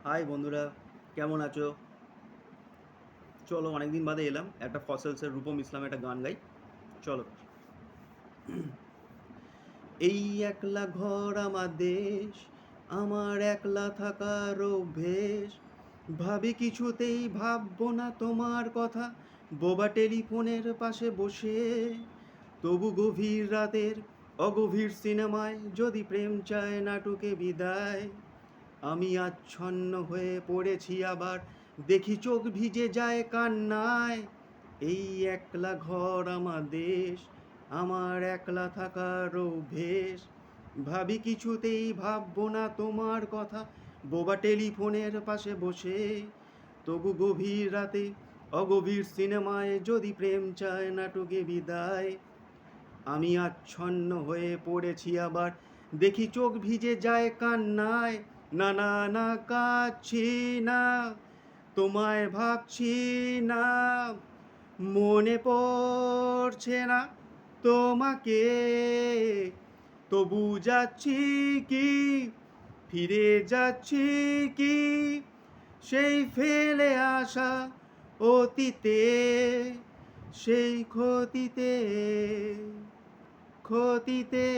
High বন্ধুরা, কেমন আছো? চলো, অনেকদিন বাদে এলাম, একটা ফসলসের রূপম ইসলাম একটা গান গাই। চলো। এই একলা ঘর আমার দেশ, আমার একলা থাকার অভ্যেস। ভাবি কিছুতেই ভাববো না তোমার কথা, বোবা টেলিফোনের পাশে বসে। তবু গভীর রাতের অগভীর সিনেমায় যদি প্রেম চায় নাটকে বিদায়। আমি আচ্ছন্ন হয়ে পড়েছি আবার, দেখি চোখ ভিজে যায় কান্নায়। এই একলা ঘর আমার দেশ, আমার একলা থাকার অভ্যেস। ভাবি কিছুতেই ভাববো না তোমার কথা, বোবা টেলিফোনের পাশে বসে। তবু গভীর রাতে অগভীর সিনেমায় যদি প্রেম চায় নাটকে বিদায়। আমি আচ্ছন্ন হয়ে পড়েছি আবার, দেখি চোখ ভিজে যায় কান্নায়। না না না, কাঁদছি না, তোমায় ভাবছি না, মনে পড়ছে না তোমাকে। তবু যাচ্ছি কি, ফিরে যাচ্ছি কি, সেই ফেলে আসা অতীতে, সেই ক্ষতিতে ক্ষতিতে।